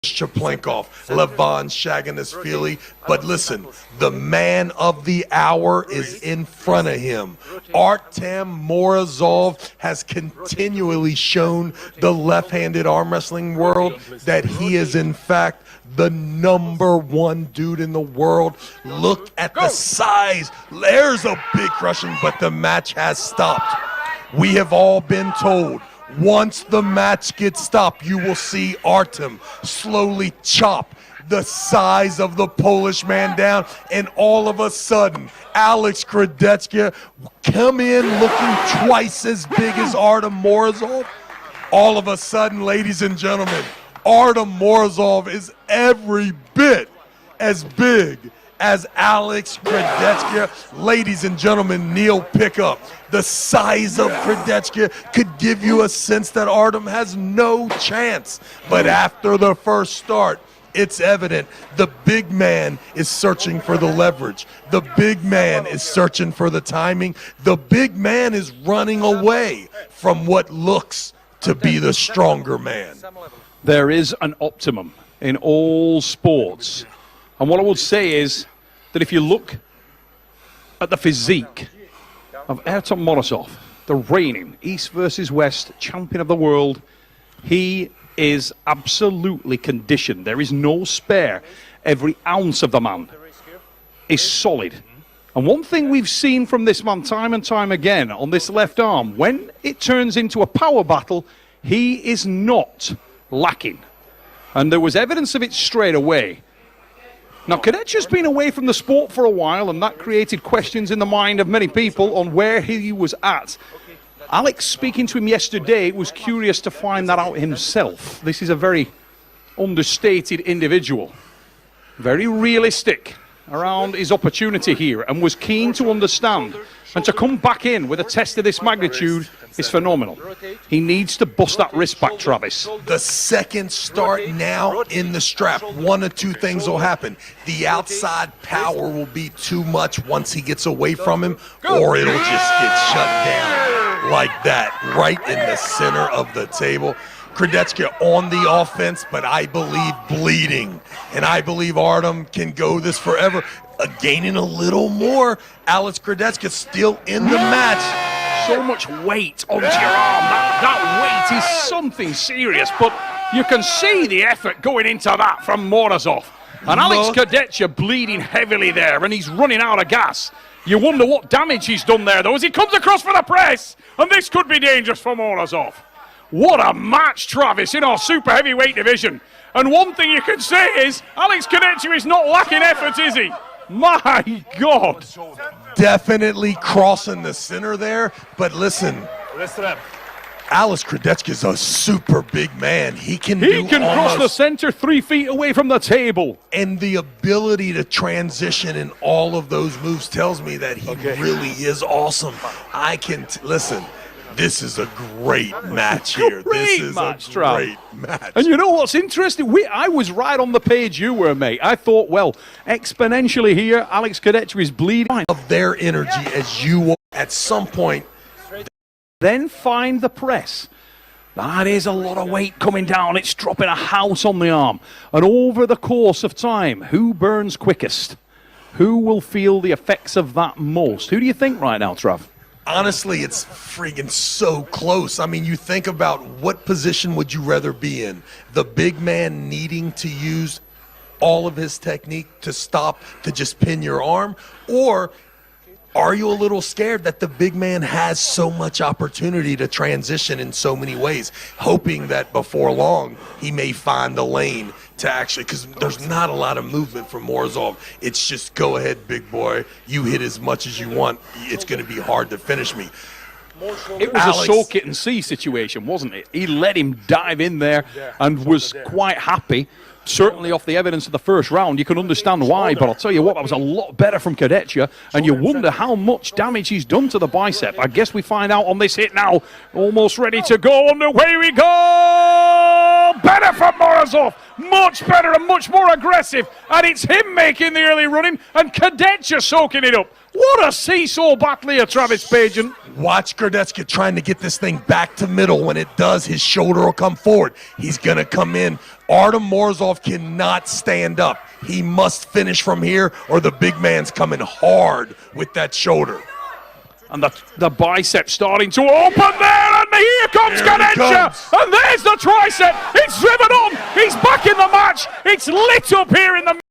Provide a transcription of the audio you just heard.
Shaplankov, Levon Shaganishvili. But listen, the man of the hour is in front of him. Artem Morozov has continually shown the left-handed arm wrestling world that he is in fact the #1 dude in the world. Look at the size. There's a big crushing, but the match has stopped. We have all been told, once the match gets stopped, you will see Artem slowly chop the size of the Polish man down, and all of a sudden, Alex Krudetska come in looking twice as big as Artem Morozov. All of a sudden, ladies and gentlemen, Artem Morozov is every bit as big as Alex Krudetska. Ladies and gentlemen, Neil Pickup. The size of Krudetska could give you a sense that Artem has no chance. But after the first start, it's evident the big man is searching for the leverage. The big man is searching for the timing. The big man is running away from what looks to be the stronger man. There is an optimum in all sports. And what I would say is that if you look at the physique of Artem Morozov, the reigning East versus West champion of the world, he is absolutely conditioned. There is no spare. Every ounce of the man is solid. And one thing we've seen from this man time and time again on this left arm, when it turns into a power battle, he is not lacking. And there was evidence of it straight away. Now, Krudetska's been away from the sport for a while, and that created questions in the mind of many people on where he was at. Alex, speaking to him yesterday, was curious to find that out himself. This is a very understated individual, very realistic around his opportunity here, and was keen to understand. And to come back in with a test of this magnitude is phenomenal. He needs to bust that wrist back, Travis. The second start now in the strap, one of two things will happen. The outside power will be too much once he gets away from him, or it'll just get shut down like that, right in the center of the table. Krudetska on the offense, but I believe bleeding. And I believe Artem can go this forever. Gaining a little more. Alex Krudetska still in the match. So much weight onto your arm. That weight is something serious, but you can see the effort going into that from Morozov. And Alex Krudetska bleeding heavily there, and he's running out of gas. You wonder what damage he's done there, though, as he comes across for the press. And this could be dangerous for Morozov. What a match, Travis, in our super heavyweight division. And one thing you can say is, Alex Krudetska is not lacking effort, is he? My God. Definitely crossing the center there, but listen, Alex Krudetska is a super big man. He can cross the center 3 feet away from the table. And the ability to transition in all of those moves tells me that he really is awesome. Listen, this is a great match here. This is a great match. And you know what's interesting? I was right on the page you were, mate. I thought, well, exponentially here, Alex Krudetska is bleeding. Of their energy as you at some point. Then find the press. That is a lot of weight coming down. It's dropping a house on the arm. And over the course of time, who burns quickest? Who will feel the effects of that most? Who do you think right now, Trav? Honestly, it's freaking so close. I mean, you think about what position would you rather be in? The big man needing to use all of his technique to stop, to just pin your arm? Or are you a little scared that the big man has so much opportunity to transition in so many ways, hoping that before long he may find the lane to actually, because there's not a lot of movement from Morozov. It's just go ahead, big boy. You hit as much as you want. It's going to be hard to finish me. It was a soak it and see situation, wasn't it? He let him dive in there and was quite happy. Certainly off the evidence of the first round, you can understand why, but I'll tell you what, that was a lot better from Krudetska, and you wonder how much damage he's done to the bicep. I guess we find out on this hit now. Almost ready to go, and away we go! Better from Morozov! much better and much more aggressive. And it's him making the early running and Kadetcha soaking it up. What a seesaw battle here, Travis Pageant. Watch Gardetska trying to get this thing back to middle. When it does, his shoulder will come forward. He's going to come in. Artem Morozov cannot stand up. He must finish from here, or the big man's coming hard with that shoulder. And the bicep starting to open there, and here comes Kadetcha. And there's the tricep. It's driven on. He's back in the match. It's lit up here in the